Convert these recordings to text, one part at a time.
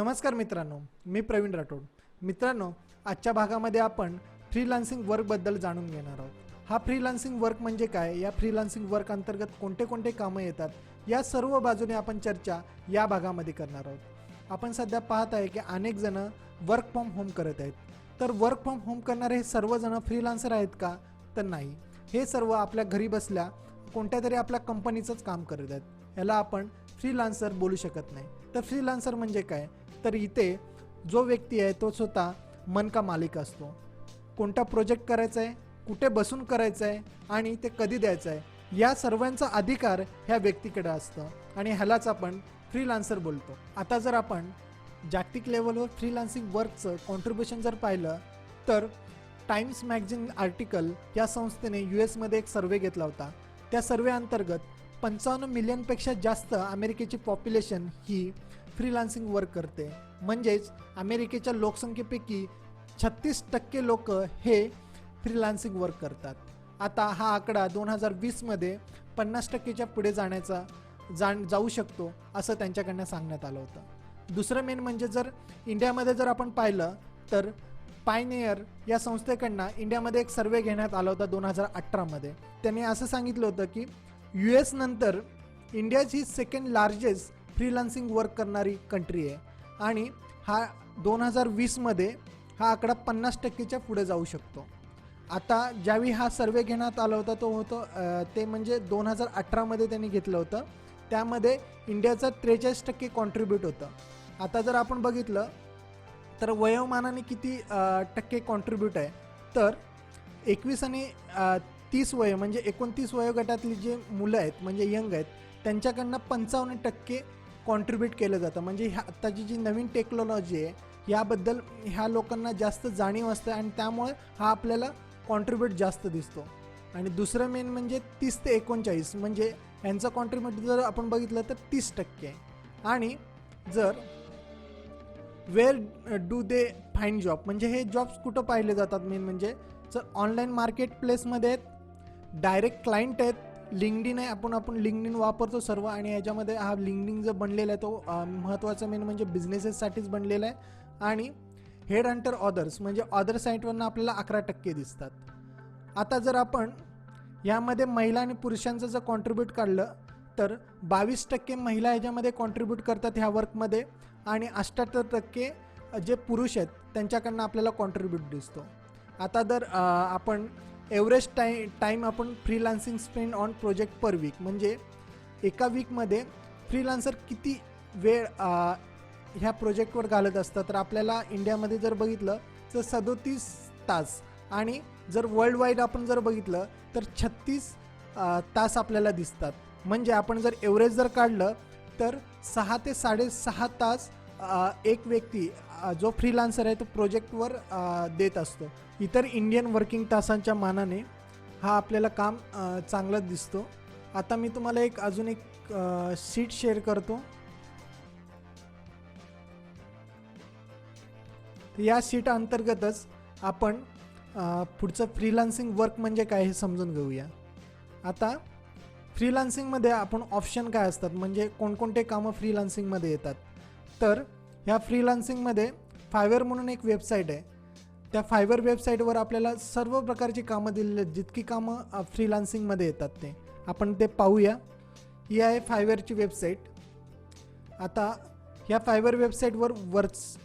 नमस्कार मित्रांनो, मी प्रवीण राठोड. मित्रांनो, आजच्या भागामध्ये आपण फ्रीलान्सिंग वर्कबद्दल जाणून घेणार आहोत. हा फ्रीलान्सिंग वर्क म्हणजे काय, या फ्रीलान्सिंग वर्क अंतर्गत कोणते कोणते कामं येतात, या सर्व बाजूने आपण चर्चा या भागामध्ये करणार आहोत. आपण सध्या पाहत आहे की अनेक जण वर्क फ्रॉम होम करत आहेत. तर वर्क फ्रॉम होम करणारे हे सर्वजण फ्रीलान्सर आहेत का? तर नाही. हे सर्व आपल्या घरी बसल्या कोणत्या तरी आपल्या कंपनीचंच काम करत आहेत. याला आपण फ्रीलान्सर बोलू शकत नाही. तर फ्रीलान्सर म्हणजे काय? तर इथे जो व्यक्ती आहे तो स्वतः मन का मालिक असतो. कोणता प्रोजेक्ट करायचा आहे, कुठे बसून करायचं आहे आणि ते कधी द्यायचं आहे, या सर्वांचा अधिकार ह्या व्यक्तीकडे असतं आणि ह्यालाच आपण फ्रीलान्सर बोलतो. आता जर आपण जागतिक लेवलवर फ्रीलान्सिंग वर्कचं कॉन्ट्रीब्युशन जर पाहिलं तर टाइम्स मॅगझिन आर्टिकल या संस्थेने US मध्ये एक सर्वे घेतला होता. त्या सर्वे अंतर्गत 55 मिलियनपेक्षा जास्त अमेरिकेची पॉप्युलेशन ही फ्रीलान्सिंग वर्क करते. म्हणजेच अमेरिकेच्या लोकसंख्येपैकी 36% लोक हे फ्रीलान्सिंग वर्क करतात. आता हा आकडा 2020मध्ये 50%च्या पुढे जाऊ शकतो असं त्यांच्याकडनं सांगण्यात आलं होतं. दुसरं मेन म्हणजे जर इंडियामध्ये जर आपण पाहिलं तर पायनियर या संस्थेकडनं इंडियामध्ये एक सर्वे घेण्यात आला होता 2018मध्ये. त्यांनी असं सांगितलं होतं की US नंतर इंडियाची सेकंड लार्जेस्ट फ्रीलान्सिंग वर्क करणारी कंट्री आहे आणि हा 2020मध्ये हा आकडा 50%च्या पुढे जाऊ शकतो. आता ज्यावेळी हा सर्वे घेण्यात आला होता ते म्हणजे 2018मध्ये त्यांनी घेतलं होतं. त्यामध्ये इंडियाचा 43% कॉन्ट्रीब्यूट होतं. आता जर आपण बघितलं तर वयोमानाने किती टक्के कॉन्ट्रीब्यूट आहे, तर 21 आणि 30 वय म्हणजे 29 वयोगटातली जे मुलं आहेत म्हणजे यंग आहेत त्यांच्याकडनं 55% कॉन्ट्रीब्यूट केलं जातं. म्हणजे आत्ताची जी नवीन टेक्नॉलॉजी आहे याबद्दल ह्या लोकांना जास्त जाणीव असते आणि त्यामुळे हा आपल्याला कॉन्ट्रीब्यूट जास्त दिसतो. आणि दुसरं मेन म्हणजे 30 ते 39 म्हणजे यांचं कॉन्ट्रीब्यूट जर आपण बघितलं तर 30% आहे. आणि जर where do they find job म्हणजे हे जॉब्स कुठं पाहिले जातात मेन म्हणजे जर ऑनलाईन मार्केट प्लेसमध्ये आहेत, डायरेक्ट क्लायंट आहेत, लिंक्डइन आहे. आपण लिंक्डइन वापरतो सर्व आणि याच्यामध्ये हा लिंक्डइन जो बनलेला आहे तो महत्त्वाचा मेन म्हणजे बिझनेसेससाठीच बनलेला आहे. आणि हेड हंटर ऑदर्स म्हणजे ऑदर साईटवरनं आपल्याला 11% दिसतात. आता जर आपण यामध्ये महिला आणि पुरुषांचं जर कॉन्ट्रीब्यूट काढलं तर 22% महिला ह्याच्यामध्ये कॉन्ट्रीब्यूट करतात ह्या वर्कमध्ये आणि 78% जे पुरुष आहेत त्यांच्याकडनं आपल्याला कॉन्ट्रीब्यूट दिसतो. आता जर आपण एव्हरेज टाईम आपण freelancing spend on project per weak म्हणजे एका वीकमध्ये फ्रीलान्सर किती वेळ ह्या प्रोजेक्टवर घालत असतात, तर आपल्याला इंडियामध्ये जर बघितलं तर 37 तास आणि जर वर्ल्ड वाईड आपण जर बघितलं तर 36 तास आपल्याला दिसतात. म्हणजे आपण जर एव्हरेज जर काढलं तर 6 ते 6.5 तास एक व्यक्ती जो फ्रीलान्सर आहे तो प्रोजेक्टवर देत असतो. इतर इंडियन वर्किंग तासांच्या मानाने हा आपल्याला काम चांगलाच दिसतो. आता मी तुम्हाला अजून एक शीट शेअर करतो. या शीट अंतर्गतच आपण पुढचं फ्रीलान्सिंग वर्क म्हणजे काय हे समजून घेऊया. आता फ्रीलान्सिंगमध्ये आपण ऑप्शन काय असतात म्हणजे कोणकोणते कामं फ्रीलान्सिंगमध्ये येतात, तर ह्या फ्रीलान्सिंगमध्ये फायवर म्हणून एक वेबसाईट आहे. त्या फायवर वेबसाईटवर आपल्याला सर्व प्रकारची कामं दिलेली आहेत. जितकी कामं फ्रीलान्सिंगमध्ये येतात ते आपण पाहूया. ही आहे फायवरची वेबसाईट. आता ह्या फायवर वेबसाईटवर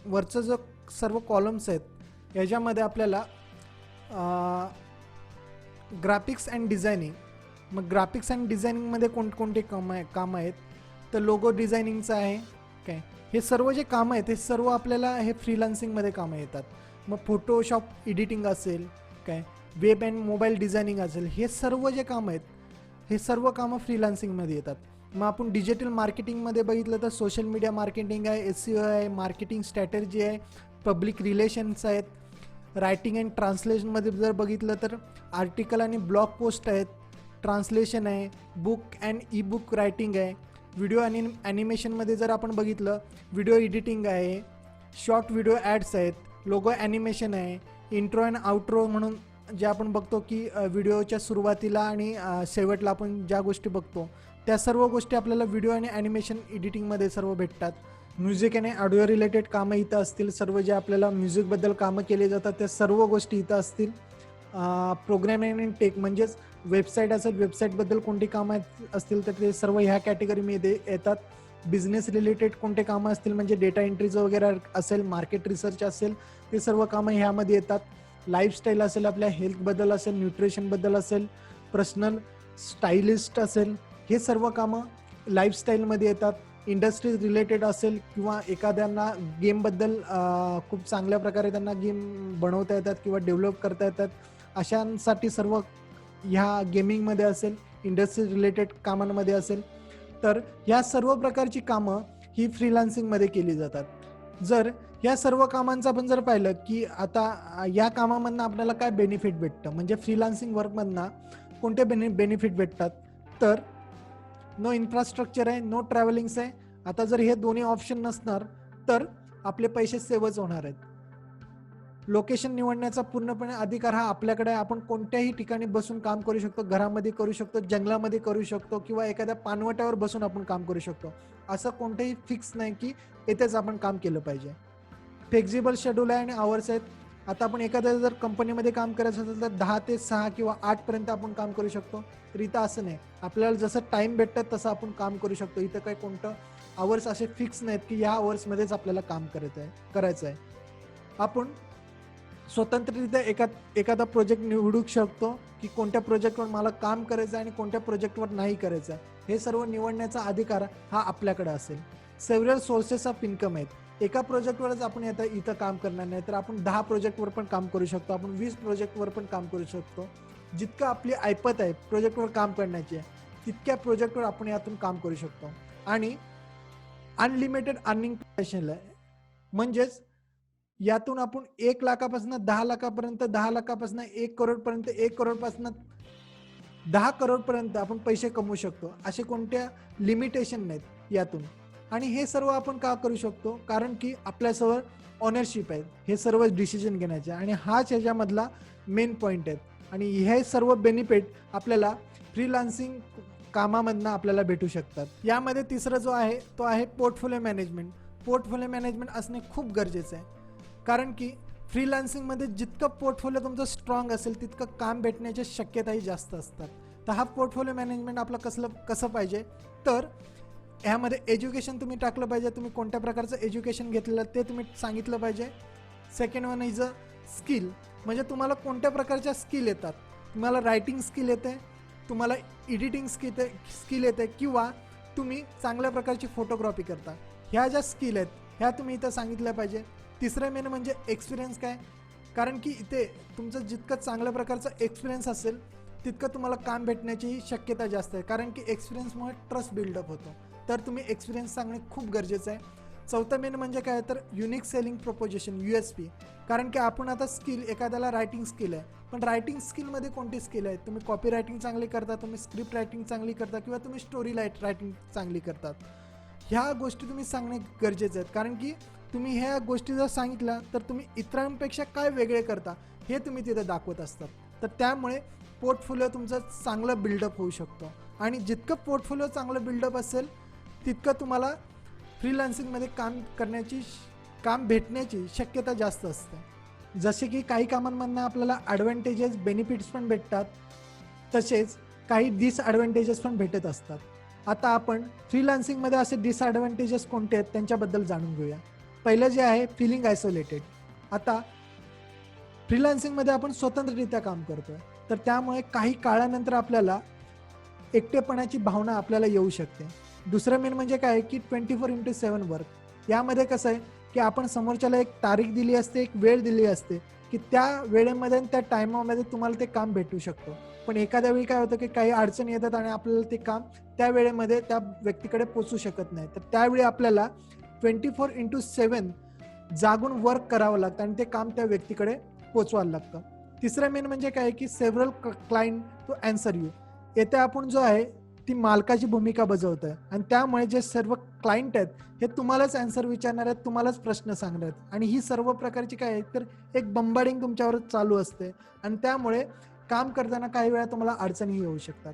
वरचं जो सर्व कॉलम्स आहेत याच्यामध्ये आपल्याला ग्राफिक्स अँड डिझायनिंग, मग ग्राफिक्स अँड डिझायनिंगमध्ये कोणकोणते कामं आहेत, तर लोगो डिझायनिंगचं आहे काय. हे सर्व जे कामं आहेत हे सर्व आपल्याला हे फ्रीलान्सिंगमध्ये कामं येतात. मग फोटोशॉप एडिटिंग असेल काय, वेब अँड मोबाईल डिझायनिंग असेल, हे सर्व जे कामं आहेत हे सर्व कामं फ्रीलान्सिंगमध्ये येतात. मग आपण डिजिटल मार्केटिंगमध्ये बघितलं तर सोशल मीडिया मार्केटिंग आहे, SEO आहे, मार्केटिंग स्ट्रॅटेजी आहे, पब्लिक रिलेशन्स आहेत. रायटिंग अँड ट्रान्सलेशनमध्ये जर बघितलं तर आर्टिकल आणि ब्लॉग पोस्ट आहेत, ट्रान्सलेशन आहे, book and E book writing आहे. व्हिडिओ आणि ॲनिमेशनमध्ये जर आपण बघितलं व्हिडिओ एडिटिंग आहे, शॉर्ट व्हिडिओ ॲड्स आहेत, लोगो ॲनिमेशन आहे, इंट्रो अँड आउट्रो म्हणून जे आपण बघतो की व्हिडिओच्या सुरुवातीला आणि शेवटला आपण ज्या गोष्टी बघतो त्या सर्व गोष्टी आपल्याला व्हिडिओ आणि ॲनिमेशन एडिटिंगमध्ये सर्व भेटतात. म्युझिक आणि ऑडिओ रिलेटेड कामं इथं असतील. सर्व जे आपल्याला म्युझिकबद्दल कामं केली जातात त्या सर्व गोष्टी इथं असतील. प्रोग्रॅमिंग आणि टेक म्हणजेच वेबसाईट असेल, वेबसाईटबद्दल कोणती कामं असतील तर ते सर्व ह्या कॅटेगरीमध्ये येतात. बिझनेस रिलेटेड कोणते कामं असतील म्हणजे डेटा एंट्रीचं वगैरे असेल, मार्केट रिसर्च असेल, ते सर्व कामं ह्यामध्ये येतात. लाईफस्टाईल असेल, आपल्या हेल्थबद्दल असेल, न्यूट्रिशनबद्दल असेल, पर्सनल स्टायलिस्ट असेल, हे सर्व कामं लाईफस्टाईलमध्ये येतात. इंडस्ट्री रिलेटेड असेल किंवा एखाद्यांना गेमबद्दल खूप चांगल्या प्रकारे त्यांना गेम बनवता येतात किंवा डेव्हलप करता येतात, अशांसाठी सर्व ह्या गेमिंगमध्ये असेल, इंडस्ट्री रिलेटेड कामांमध्ये असेल. तर ह्या सर्व प्रकारची कामं ही फ्रीलान्सिंगमध्ये केली जातात. जर या सर्व कामांचं आपण जर पाहिलं की आता या कामामधनं आपल्याला काय बेनिफिट भेटतं, म्हणजे फ्रीलान्सिंग वर्कमधनं कोणते बेनिफिट भेटतात, तर नो इन्फ्रास्ट्रक्चर आहे, नो ट्रॅव्हलिंग्स आहे. आता जर हे दोन्ही ऑप्शन नसणार तर आपले पैसे सेव्हच होणार आहेत. लोकेशन निवडण्याचा पूर्णपणे अधिकार हा आपल्याकडे आहे. आपण कोणत्याही ठिकाणी बसून काम करू शकतो, घरामध्ये करू शकतो, जंगलामध्ये करू शकतो किंवा एखाद्या पानवट्यावर बसून आपण काम करू शकतो. असं कोणतंही फिक्स नाही की येथेच आपण काम केलं पाहिजे. फ्लेक्झिबल शेड्यूल आहे आणि आवर्स आहेत. आता आपण एखाद्या जर कंपनीमध्ये काम करायचं असेल तर 10 ते 6 किंवा 8 पर्यंत आपण काम करू शकतो. तर इथं असं नाही, आपल्याला जसं टाइम भेटतं तसं आपण काम करू शकतो. इथं काही कोणतं आवर्स असे फिक्स नाहीत की या आवर्समध्येच आपल्याला काम करायचं आहे. आपण स्वतंत्ररित्या एखादा प्रोजेक्ट निवडू शकतो की कोणत्या प्रोजेक्टवर मला काम करायचं आहे आणि कोणत्या प्रोजेक्टवर नाही करायचं आहे. हे सर्व निवडण्याचा अधिकार हा आपल्याकडे असेल. सेव्हरल सोर्सेस ऑफ इन्कम आहेत. एका प्रोजेक्टवरच आपण इथं काम करणार नाही, तर आपण 10 प्रोजेक्टवर पण काम करू शकतो, आपण 20 प्रोजेक्टवर पण काम करू शकतो. जितकं आपली ऐपत आहे प्रोजेक्टवर काम करण्याची आहे, तितक्या प्रोजेक्टवर आपण यातून काम करू शकतो. आणि अनलिमिटेड अर्निंग पोटेन्शियल आहे, म्हणजेच यातून आपण 1 लाखापासून 10 लाखापर्यंत, 10 लाखापासून 1 करोडपर्यंत, 1 करोडपासून 10 करोडपर्यंत आपण पैसे कमवू शकतो. असे कोणत्या लिमिटेशन नाहीत यातून. आणि हे सर्व आपण का करू शकतो, कारण की आपल्यासमोर ऑनरशिप आहे हे सर्व डिसिजन घेण्याचे, आणि हाच ह्याच्यामधला मेन पॉईंट आहे. आणि हे सर्व बेनिफिट आपल्याला फ्रीलान्सिंग कामामधनं आपल्याला भेटू शकतात. यामध्ये तिसरा जो आहे तो आहे पोर्टफोलिओ मॅनेजमेंट. पोर्टफोलिओ मॅनेजमेंट असणे खूप गरजेचं आहे, कारण की फ्रीलान्सिंगमध्ये जितकं पोर्टफोलिओ तुमचं स्ट्रॉंग असेल तितकं काम भेटण्याच्या शक्यताही जास्त असतात. तर हा पोर्टफोलिओ मॅनेजमेंट आपलं कसं पाहिजे, तर ह्यामध्ये एज्युकेशन तुम्ही टाकलं पाहिजे. तुम्ही कोणत्या प्रकारचं एज्युकेशन घेतलेलं ते तुम्ही सांगितलं पाहिजे. Second one is a skill, म्हणजे तुम्हाला कोणत्या प्रकारच्या स्किल येतात. तुम्हाला रायटिंग स्किल येते, तुम्हाला एडिटिंग स्किल येते, किंवा तुम्ही चांगल्या प्रकारची फोटोग्राफी करता. ह्या ज्या स्किल आहेत ह्या तुम्ही इथं सांगितल्या पाहिजे. तिसरं मेन म्हणजे एक्सपिरियन्स काय, कारण की इथे तुमचं जितकं चांगल्या प्रकारचं एक्सपिरियन्स असेल तितकं तुम्हाला काम भेटण्याची शक्यता जास्त आहे, कारण की एक्सपिरियन्समुळे ट्रस्ट बिल्डअप होतो. तर तुम्ही एक्सपिरियन्स सांगणे खूप गरजेचं आहे. चौथं मेन म्हणजे काय, तर युनिक सेलिंग प्रोपोजिशन, USP. कारण की आपण आता स्किल, एखाद्याला रायटिंग स्किल आहे, पण रायटिंग स्किलमध्ये कोणती स्किल आहे, तुम्ही कॉपी रायटिंग चांगली करता, तुम्ही स्क्रिप्ट रायटिंग चांगली करता, किंवा तुम्ही स्टोरी रायटिंग चांगली करतात. ह्या गोष्टी तुम्ही सांगणे गरजेचे आहेत, कारण की तुम्ही ह्या गोष्टी जर सांगितल्या तर तुम्ही इतरांपेक्षा काय वेगळे करता हे तुम्ही तिथे दाखवत असतात. तर त्यामुळे पोर्टफोलिओ तुमचं चांगलं बिल्डअप होऊ शकतो. आणि जितकं पोर्टफोलिओ चांगलं बिल्डअप असेल तितकं तुम्हाला फ्रीलान्सिंगमध्ये काम भेटण्याची शक्यता जास्त असते. जसे की काही कामांमधनं आपल्याला ॲडव्हान्टेजेस, बेनिफिट्स पण भेटतात, तसेच काही डिसॲडव्हान्टेजेस पण भेटत असतात. आता आपण फ्रीलान्सिंगमध्ये असे डिसॲडव्हान्टेजेस कोणते आहेत त्यांच्याबद्दल जाणून घेऊया. पहिलं जे आहे, फिलिंग आयसोलेटेड. आता फ्रीलान्सिंगमध्ये आपण स्वतंत्ररित्या काम करतोय, तर त्यामुळे काही काळानंतर आपल्याला एकटेपणाची भावना आपल्याला येऊ शकते. दुसरं मेन म्हणजे काय की 24/7 वर्क. यामध्ये कसं आहे की आपण समोरच्याला एक तारीख दिली असते, एक वेळ दिली असते की त्या वेळेमध्ये आणि त्या टायमामध्ये तुम्हाला ते काम भेटू शकतो. पण एखाद्या वेळी काय होतं की काही अडचणी येतात आणि आपल्याला ते काम त्या वेळेमध्ये त्या व्यक्तीकडे पोचू शकत नाही. तर त्यावेळी आपल्याला 24/7 जागून वर्क करावं लागतं आणि ते काम त्या व्यक्तीकडे पोचवायला लागतं. तिसरं मेन म्हणजे काय की several client to answer you. येथे आपण जो आहे ती मालकाची भूमिका बजावत आहे, आणि त्यामुळे जे सर्व क्लायंट आहेत हे तुम्हालाच आन्सर विचारणार आहेत, तुम्हालाच प्रश्न सांगणार आहेत, आणि ही सर्व प्रकारची काय आहे तर एक बंबार्डिंग तुमच्यावर चालू असते, आणि त्यामुळे काम करताना काही वेळा तुम्हाला अडचणी येऊ शकतात.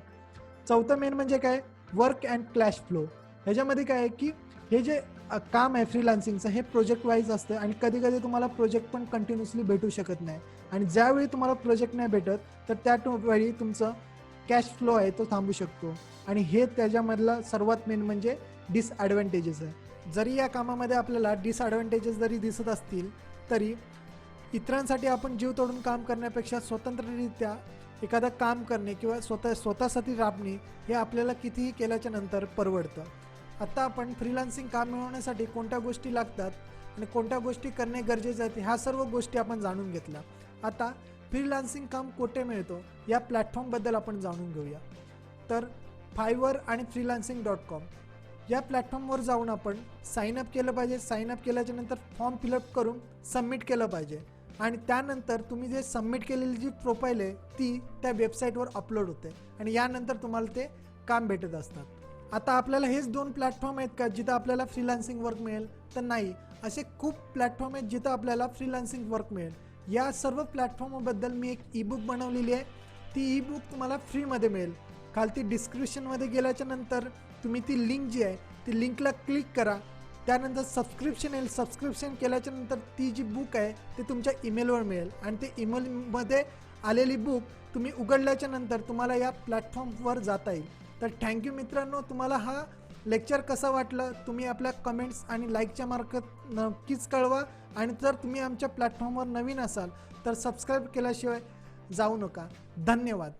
चौथं मेन म्हणजे काय, वर्क अँड क्लॅश फ्लो. ह्याच्यामध्ये काय आहे की हे जे काम आहे फ्रीलान्सिंगचं हे प्रोजेक्ट वाईज असतं आणि कधी कधी तुम्हाला प्रोजेक्ट पण कंटिन्युअसली भेटू शकत नाही आणि ज्यावेळी तुम्हाला प्रोजेक्ट नाही भेटत तर त्या वेळी तुमचं कॅश फ्लो आहे तो थांबू शकतो आणि हे त्याच्यामधलं सर्वात मेन म्हणजे डिसॲडव्हान्टेजेस आहे. जरी या कामामध्ये आपल्याला डिसॲडव्हान्टेजेस जरी दिसत असतील तरी इतरांसाठी आपण जीव तोडून काम करण्यापेक्षा स्वतंत्ररित्या एखादं काम करणे किंवा स्वतःसाठी राबणे हे आपल्याला कितीही केल्याच्या नंतर परवडतं. आता आपण फ्रीलान्सिंग काम मिळवण्यासाठी कोणत्या गोष्टी लागतात आणि कोणत्या गोष्टी करणे गरजेचे आहेत ह्या सर्व गोष्टी आपण जाणून घेतल्या. आता फ्रीलान्सिंग काम कुठे मिळतो या प्लॅटफॉर्मबद्दल आपण जाणून घेऊया. तर फायवर आणि freelancing.com या प्लॅटफॉर्मवर जाऊन आपण साईनअप केलं पाहिजे. साईनअप केल्याच्या नंतर फॉर्म फिलअप करून सबमिट केलं पाहिजे आणि त्यानंतर तुम्ही जे सबमिट केलेली जी प्रोफाईल आहे ती त्या वेबसाईटवर अपलोड होते आणि यानंतर तुम्हाला ते काम भेटत असतात. आता आपल्याला हेच 2 प्लॅटफॉर्म आहेत का जिथं आपल्याला फ्रीलान्सिंग वर्क मिळेल तर नाही. असे खूप प्लॅटफॉर्म आहेत जिथं आपल्याला फ्रीलान्सिंग वर्क मिळेल. या सर्व प्लॅटफॉर्मबद्दल मी एक ईबुक बनवलेली आहे. ती ईबुक तुम्हाला फ्रीमध्ये मिळेल. खालती डिस्क्रिप्शनमध्ये गेल्याच्या नंतर तुम्ही ती लिंक जी आहे ती लिंकला क्लिक करा. त्यानंतर सबस्क्रिप्शन येईल. सबस्क्रिप्शन केल्याच्या नंतर ती जी बुक आहे ती तुमच्या ईमेलवर मिळेल आणि ते ईमेलमध्ये आलेली बुक तुम्ही उघडल्याच्या नंतर तुम्हाला या प्लॅटफॉर्मवर जाता येईल. तर थँक्यू मित्रांनो. तुम्हाला हा लेक्चर कसा वाटलं तुम्ही आपल्या कमेंट्स आणि लाईकच्या मार्फत नक्कीच कळवा आणि जर तुम्ही आमच्या प्लॅटफॉर्मवर नवीन असाल तर सबस्क्राईब केल्याशिवाय जाऊ नका. धन्यवाद.